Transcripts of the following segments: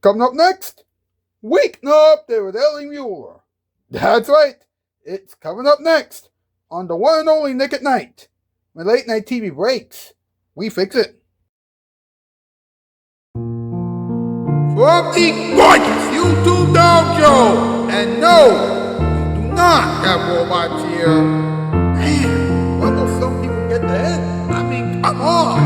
Coming up next, Weeknight with Ellie Muller. That's right, it's coming up next on the one and only Nick at Night. When late night TV breaks, we fix it. From the gorgeous YouTube Dog Show, and no, we do not have robots here. Man, when will some people get the head? I mean, come on.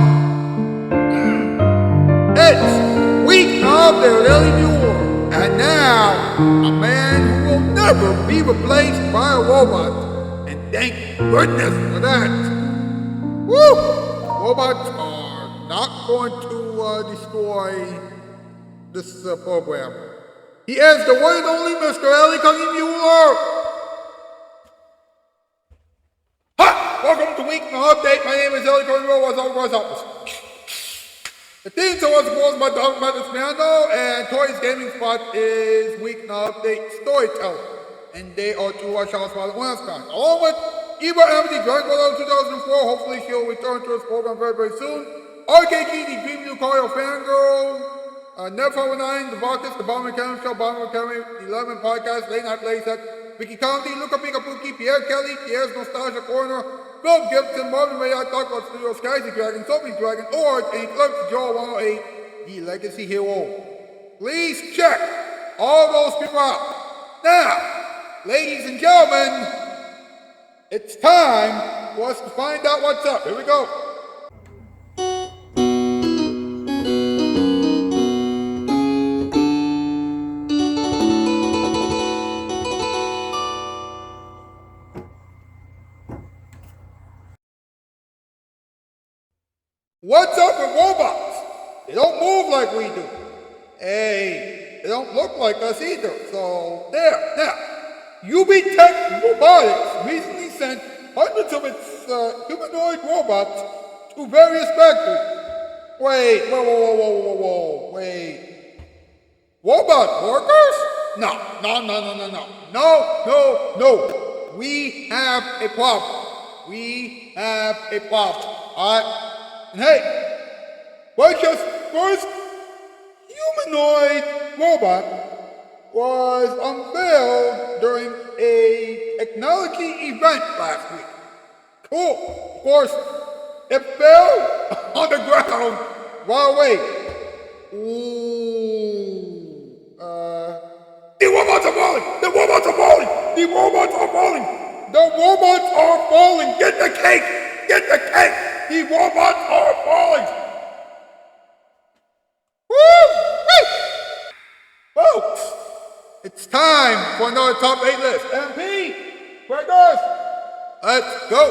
It's Weeknight with Ellie Muller, and now a man who will never be replaced by a robot, and thank goodness for that. Woo! Robots are not going to destroy this program. He is the one and only Mr. Ellie Muller. Hi! Welcome to Weeknight Update. My name is Ellie Muller. What's up? The theme song was composed by Dr. Matt Piano, and Toy's gaming spot is Weeknight Update Storyteller. And they are two Shoutout Spotlight last time. Along with Eva Amity, Dragon Ball 2004. Hopefully she'll return to this program very, very soon. RKG, the Dream New Cario Fangirl. Never 9, the Varkas, the Bomber Academy Show, Bomber Academy, the 11 Podcast, Late Night Playset, Vicky County, Luca Pikapuki, Pierre Kelly, Pierre's Nostalgia Corner, Phil Gibson, Marvin Mayotte, Talk About Studios, Skyzy Dragon, Sophie Dragon, Ord, and Eclipse Joe 108, the Legacy Hero. Please check all those people out. Now, ladies and gentlemen, it's time for us to find out what's up. Here we go. What's up with robots? They don't move like we do. Hey, they don't look like us either. So, there. Now, UB Tech Robotics recently sent hundreds of its humanoid robots to various factories. Wait. Robot workers? No. We have a problem. Alright? And hey, first humanoid robot was unveiled during a technology event last week. Cool. Of course, it fell on the ground right away. The robots are falling! The robots are falling! Get the cake! The robots are falling! Woo! Folks, it's time for another top 8 list. MP, Breakers, let's go!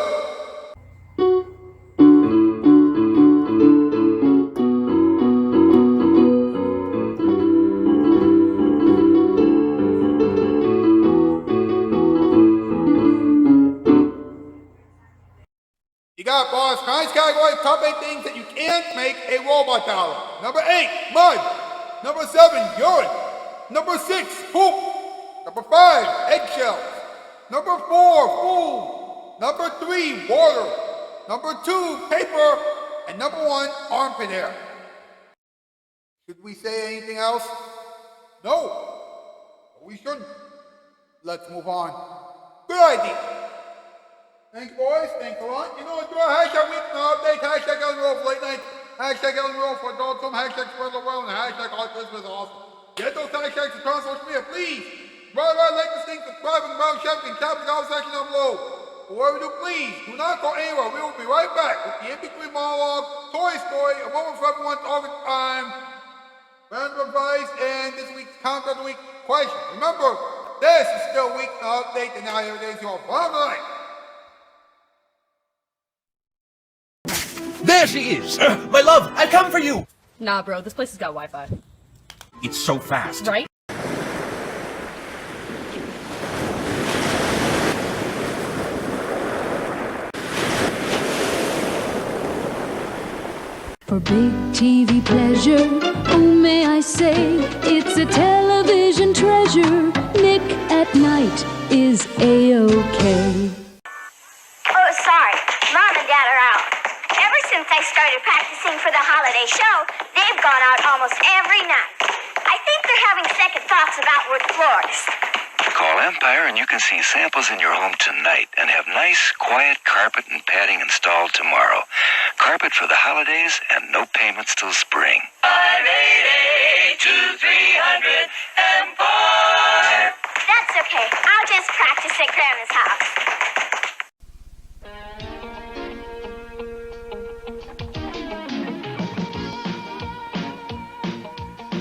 You got boss. Nice category, top 8 things that you can't make a robot out of. Number 8, mud. Number 7, urine. Number 6, poop. Number 5, eggshells. Number 4, food. Number 3, water. Number 2, paper. And number 1, armpit hair. Should we say anything else? No. We shouldn't. Let's move on. Good idea. Thanks, boys. Thanks a lot. You know what? Do a hashtag Weeknight Update, hashtag Ellen Roll for late night, hashtag Ellen Roll for adult film, hashtag spread the world, and hashtag all Christmas is awesome. Get those hashtags across social media, please. Right, like this thing, subscribe, and brown chef, and tap the comment section down below. But whatever you do, please, do not go anywhere. We will be right back with the in-between monologue, Toy Story, A Moment for Everyone, all the time, random advice, and this week's Countdown of the Week question. Remember, this is still Weeknight Update, and now everything's your bottom line. There she is! My love, I've come for you! Nah, bro, this place has got Wi-Fi. It's so fast. Right? For big TV pleasure, oh may I say, it's a television treasure. Nick at Night is A-OK. Oh, sorry. Mom and Dad are out. Ever since I started practicing for the holiday show, they've gone out almost every night. I think having second thoughts about wood floors. Call Empire and you can see samples in your home tonight and have nice, quiet carpet and padding installed tomorrow. Carpet for the holidays and no payments till spring. 588-2300 Empire. That's okay. I'll just practice at Grandma's house.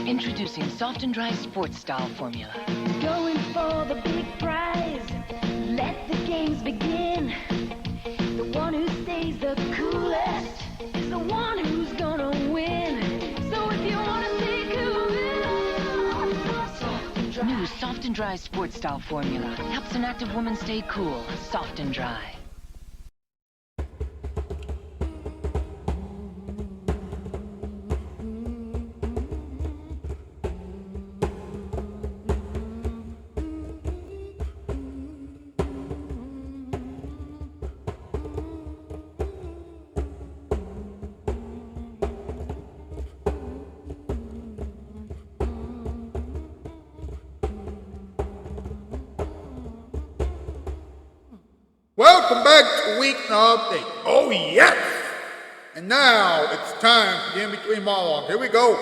Introducing Soft and Dry Sports Style Formula. Going for the big prize. Let the games begin. The one who stays the coolest is the one who's gonna win. So if you wanna stay cool, soft and dry. New Soft and Dry Sports Style Formula helps an active woman stay cool, soft and dry. Welcome back to Weeknight Update. Oh, yes! And now it's time for the in-between monologue. Here we go.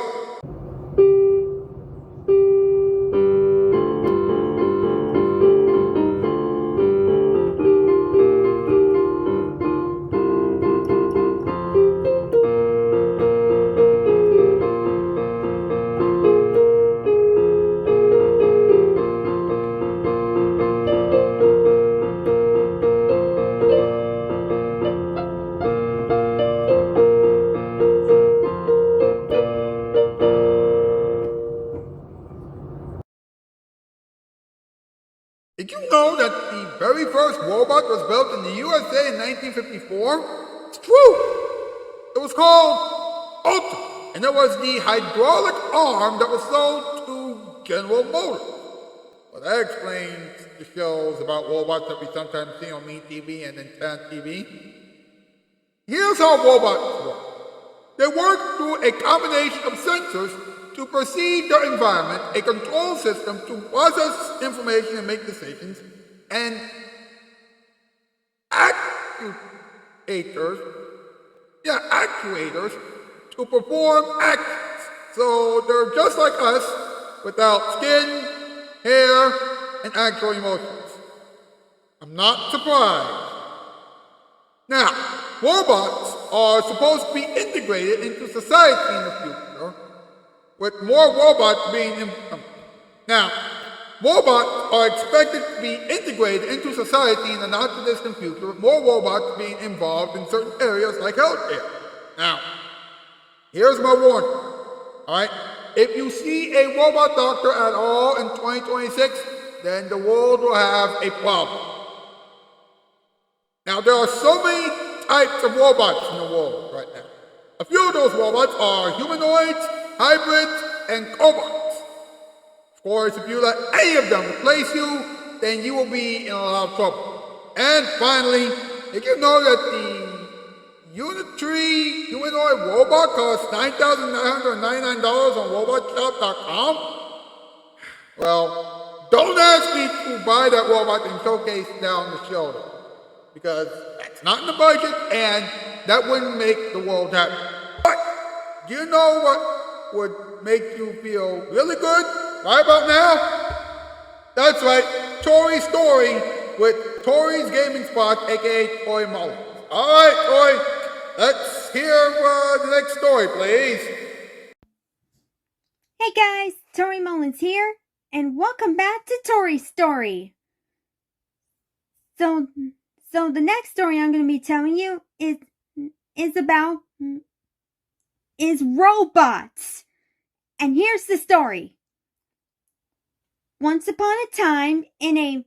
Did you know that the very first robot was built in the USA in 1954? It's true! It was called Ultra, and it was the hydraulic arm that was sold to General Motors. Well, that explains the shows about robots that we sometimes see on Me TV and Intent TV. Here's how robots work. They work through a combination of sensors to perceive their environment, a control system to process information and make decisions, and actuators to perform actions. So they're just like us, without skin, hair, and actual emotions. I'm not surprised. Now, robots are supposed to be integrated into society in the future, with more robots being robots are expected to be integrated into society in the not-too-distant future, with more robots being involved in certain areas like healthcare. Now, here's my warning, all right? If you see a robot doctor at all in 2026, then the world will have a problem. Now, there are so many types of robots in the world right now. A few of those robots are humanoids, hybrids, and cobots. Of course, if you let any of them replace you, then you will be in a lot of trouble. And finally, did you know that the Unitary humanoid robot costs $9,999 on robotshop.com? Well, don't ask me to buy that robot and showcase down the show, though, because that's not in the budget, and that wouldn't make the world happy. But do you know what would make you feel really good right about now? That's right, Tori's Story with Tori's Gaming Spot, aka Tori Muller. All right, Tori, let's hear the next story, please. Hey guys, Tori Mullins here, and welcome back to Tori's Story. So the next story I'm going to be telling you is robots. And here's the story. Once upon a time, in a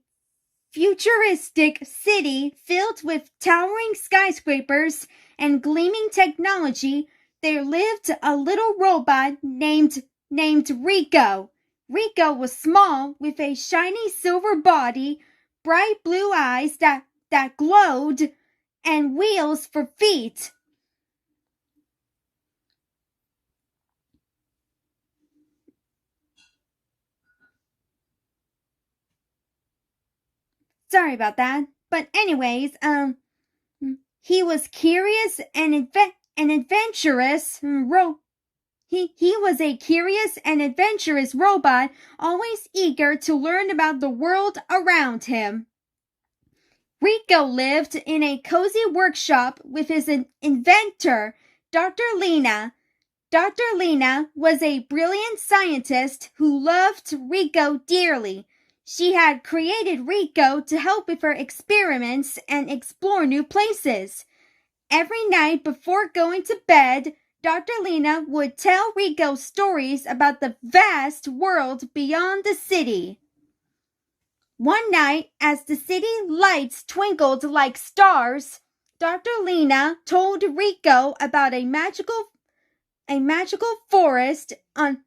futuristic city filled with towering skyscrapers and gleaming technology, there lived a little robot named Rico. Rico was small, with a shiny silver body, bright blue eyes that glowed, and wheels for feet. Sorry about that. But anyways, he was curious and adventurous. He was a curious and adventurous robot, always eager to learn about the world around him. Rico lived in a cozy workshop with his inventor, Dr. Lena. Dr. Lena was a brilliant scientist who loved Rico dearly. She had created Rico to help with her experiments and explore new places. Every night before going to bed, Dr. Lena would tell Rico stories about the vast world beyond the city. One night, as the city lights twinkled like stars, Dr. Lena told Rico about a magical forest on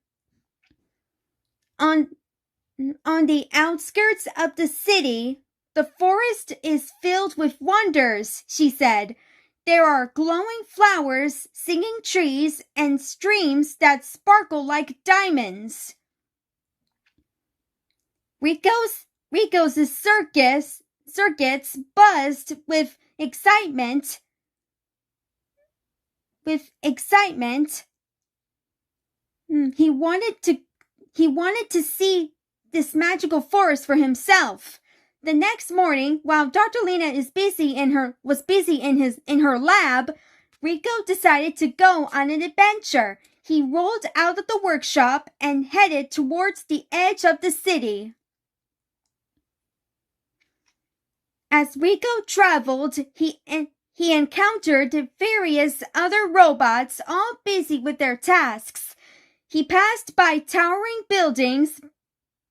the outskirts of the city. The forest is filled with wonders, she said. There are glowing flowers, singing trees, and streams that sparkle like diamonds. Rico's circuits buzzed with excitement. He wanted to see this magical forest for himself. The next morning, while Dr. Lena was busy in her lab, Rico decided to go on an adventure. He rolled out of the workshop and headed towards the edge of the city. As Rico traveled, he encountered various other robots, all busy with their tasks. He passed by towering buildings,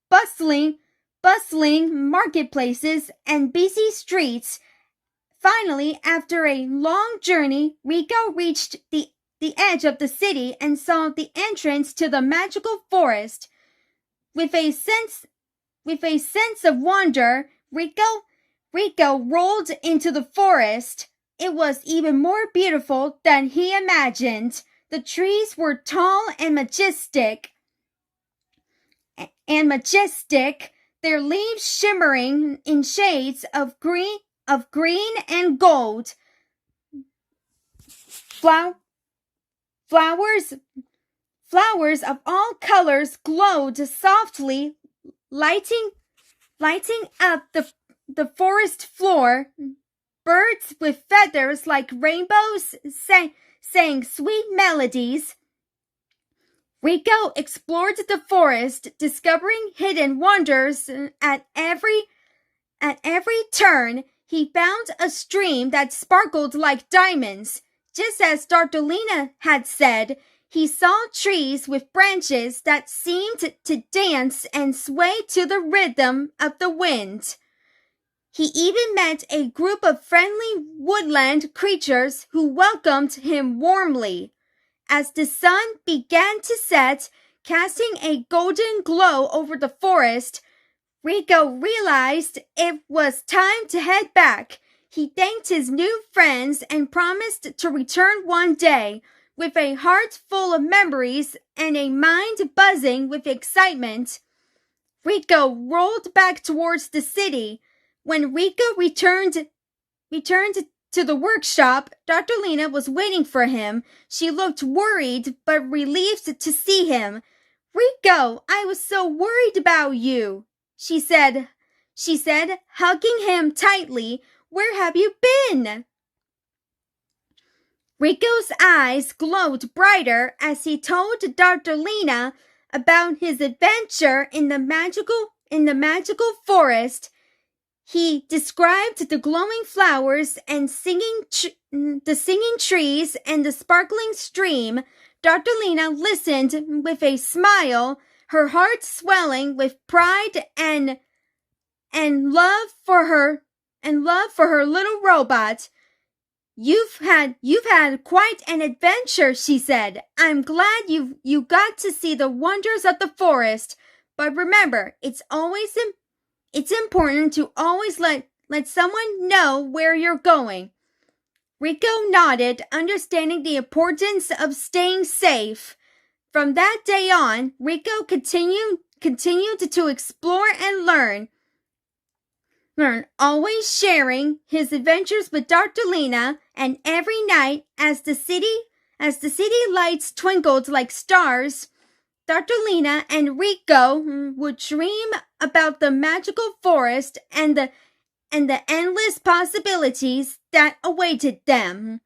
bustling marketplaces, and busy streets. Finally, after a long journey, Rico reached the edge of the city and saw the entrance to the magical forest. With a sense of wonder, Rico rolled into the forest. It was even more beautiful than he imagined. The trees were tall and majestic, their leaves shimmering in shades of green and gold. Flowers of all colors glowed softly, lighting up the forest floor. Birds with feathers like rainbows sang sweet melodies. Rico explored the forest, discovering hidden wonders at every turn. He found a stream that sparkled like diamonds. Just as Dr. Lena had said, he saw trees with branches that seemed to dance and sway to the rhythm of the wind. He even met a group of friendly woodland creatures who welcomed him warmly. As the sun began to set, casting a golden glow over the forest, Rico realized it was time to head back. He thanked his new friends and promised to return one day. With a heart full of memories and a mind buzzing with excitement, Rico rolled back towards the city. When Rico returned to the workshop, Dr. Lena was waiting for him. She looked worried but relieved to see him. "Rico, I was so worried about you," she said, hugging him tightly. "Where have you been?" Rico's eyes glowed brighter as he told Dr. Lena about his adventure in the magical forest. He described the glowing flowers and the singing trees and the sparkling stream. Dr. Lena listened with a smile, her heart swelling with pride and love for her little robot. You've had quite an adventure," she said. "I'm glad you got to see the wonders of the forest. But remember, it's important to always let someone know where you're going." Rico nodded, understanding the importance of staying safe. From that day on, Rico continued to explore and learn. and always sharing his adventures with Dr. Lena, and every night as the city lights twinkled like stars, Dr. Lena and Rico would dream about the magical forest and the endless possibilities that awaited them.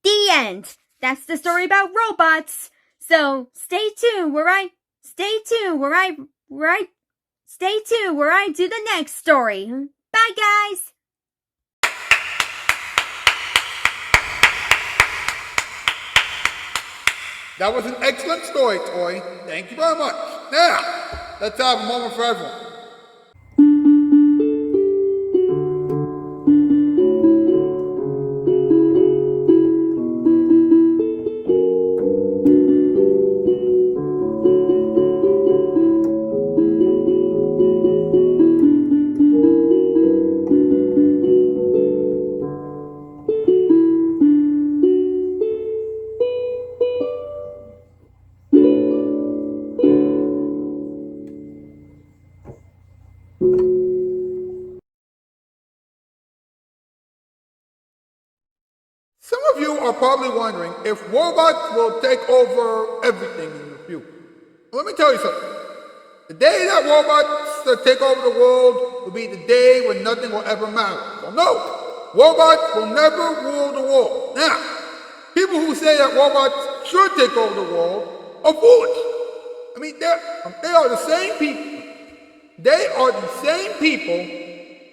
The end. That's the story about robots. So stay tuned where I do the next story. Bye, guys. That was an excellent story, Toy. Thank you very much. Now, let's have a moment for everyone. Some of you are probably wondering if robots will take over everything in the future. Let me tell you something. The day that robots take over the world will be the day when nothing will ever matter. So no, robots will never rule the world. Now, people who say that robots should take over the world are foolish. I mean, they are the same people. They are the same people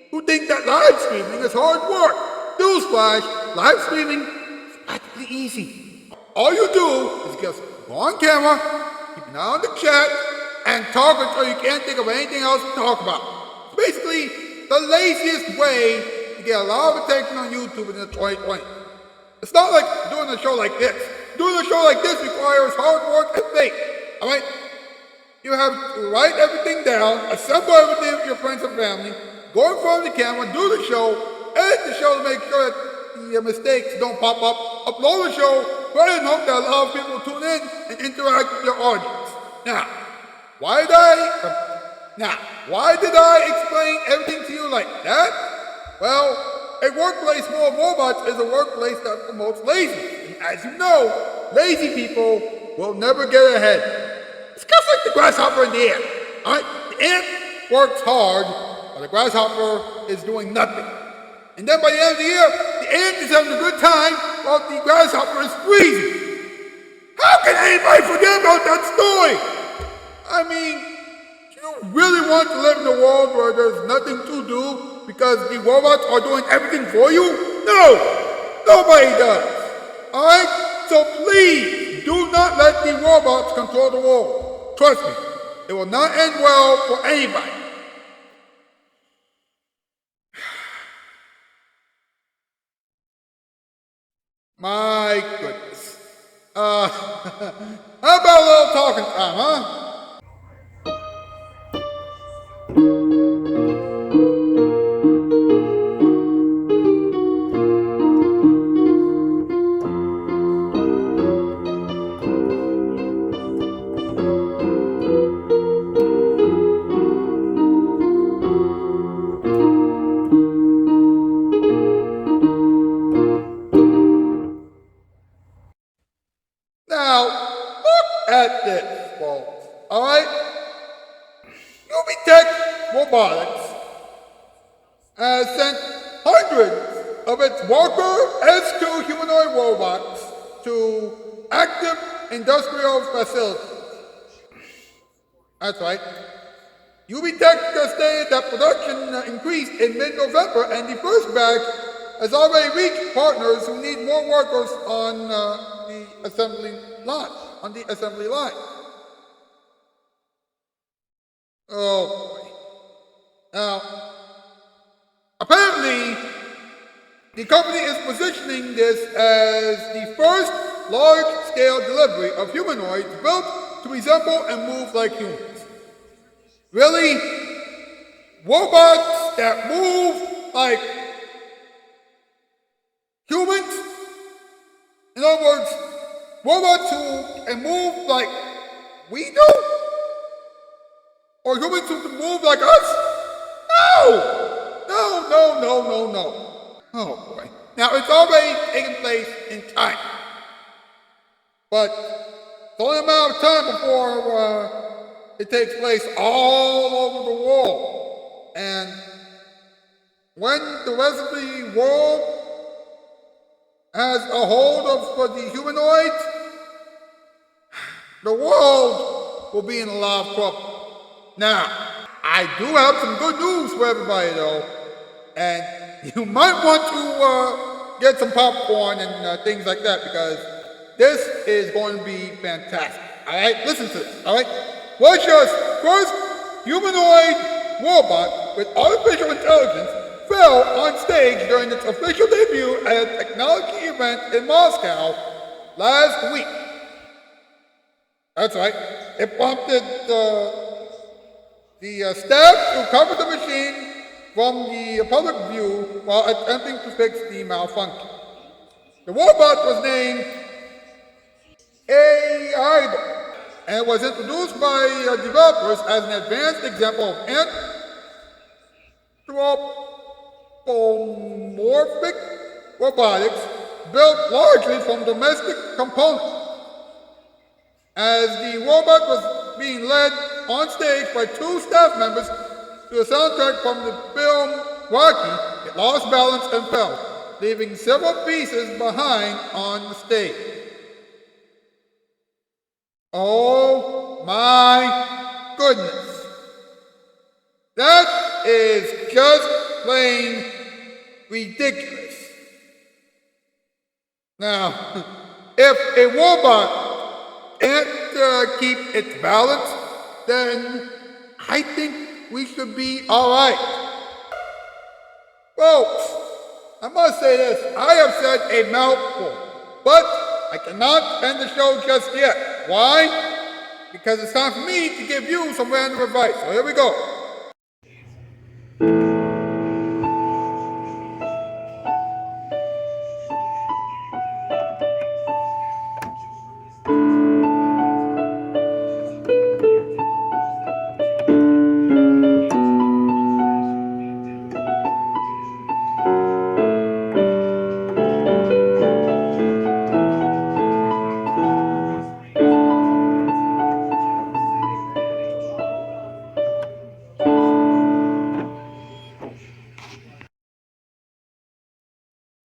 who think that live streaming is hard work. Newsflash, live streaming is practically easy. All you do is just go on camera, keep an eye on the chat, and talk until you can't think of anything else to talk about. It's basically the laziest way to get a lot of attention on YouTube in the 2020s. It's not like doing a show like this. Doing a show like this requires hard work and faith. Alright? You have to write everything down, assemble everything with your friends and family, go in front of the camera, do the show, edit the show to make sure that the mistakes don't pop up, upload the show, pray and hope that a lot of people will tune in and interact with your audience. Now, why did I explain everything to you like that? Well, a workplace full of robots is a workplace that promotes laziness. And as you know, lazy people will never get ahead. It's just like the grasshopper and the ant. Alright? The ant works hard, while the grasshopper is doing nothing. And then by the end of the year, the ant is having a good time while the grasshopper is freezing. How can anybody forget about that story? I mean, do you really want to live in a world where there's nothing to do because the robots are doing everything for you? No! Nobody does. Alright? So please, do not let the robots control the world. Trust me, it will not end well for anybody. My goodness. How about a little talking time, huh? Now, look at this, folks. Alright? UBTech Robotics has sent hundreds of its Walker S2 humanoid robots to active industrial facilities. That's right. UBTech stated that production increased in mid-November, and the first batch has already reached partners who need more workers on the assembly line. Oh boy. Now, apparently, the company is positioning this as the first large-scale delivery of humanoids built to resemble and move like humans. Really? Robots that move like humans? In other words, robots who can move like we do? Or humans who can move like us? No! no. Oh boy. Now it's already taken place in time. But it's only a matter of time before it takes place all over the world. And when the rest of the world has a hold of the humanoids, the world will be in a lot of trouble. Now, I do have some good news for everybody though, and you might want to get some popcorn and things like that, because this is going to be fantastic. Alright, listen to this, alright? Russia's first humanoid robot with artificial intelligence fell on stage during its official debut at a technology event in Moscow last week. That's right. It prompted the staff to cover the machine from the public view while attempting to fix the malfunction. The robot was named AI, and it was introduced by developers as an advanced example of anthropomorphic robotics built largely from domestic components. As the robot was being led on stage by two staff members to a soundtrack from the film Rocky, it lost balance and fell, leaving several pieces behind on the stage. Oh my goodness. That is just plain ridiculous. Now, if a robot can't keep its balance, then I think we should be alright. Folks, I must say this, I have said a mouthful, but I cannot end the show just yet. Why? Because it's time for me to give you some random advice. So here we go.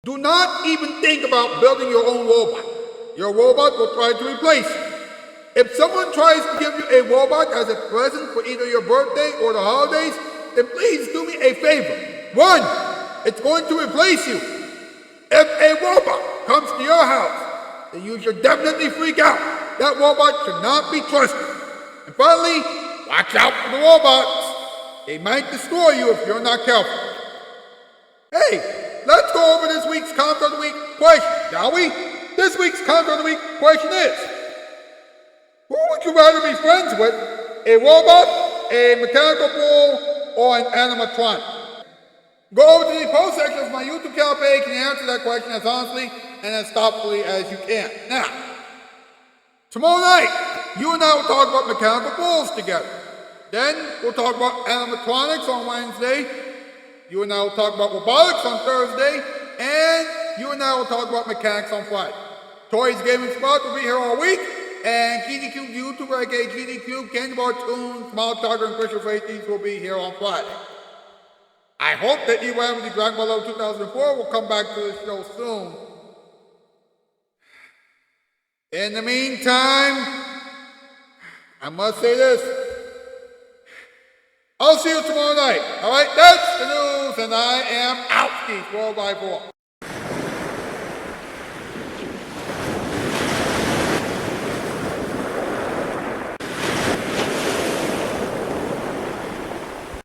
Do not even think about building your own robot. Your robot will try to replace you. If someone tries to give you a robot as a present for either your birthday or the holidays, then please do me a favor. Run! It's going to replace you. If a robot comes to your house, then you should definitely freak out. That robot should not be trusted. And finally, watch out for the robots. They might destroy you if you're not careful. Hey! Let's go over this week's Comment of the Week question, shall we? This week's Comment of the Week question is, who would you rather be friends with, a robot, a mechanical bull, or an animatronic? Go over to the post section of my YouTube channel page and answer that question as honestly and as thoughtfully as you can. Now, tomorrow night, you and I will talk about mechanical bulls together. Then, we'll talk about animatronics on Wednesday. You and I will talk about robotics on Thursday, and you and I will talk about mechanics on Friday. Toys Gaming Spot will be here all week, and GDQ YouTuber, aka GDQ, Candy Bar Toon, Small Tiger, and Christian Faithies will be here on Friday. I hope that E-Ram the Dragon Ball Level 2004 will come back to the show soon. In the meantime, I must say this. I'll see you tomorrow night. Alright, that's the news, and I am out, Steve, 4x4.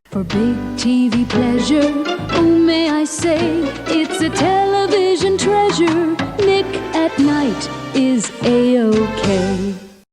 For big TV pleasure, oh may I say, it's a television treasure. Nick at Night is A-OK.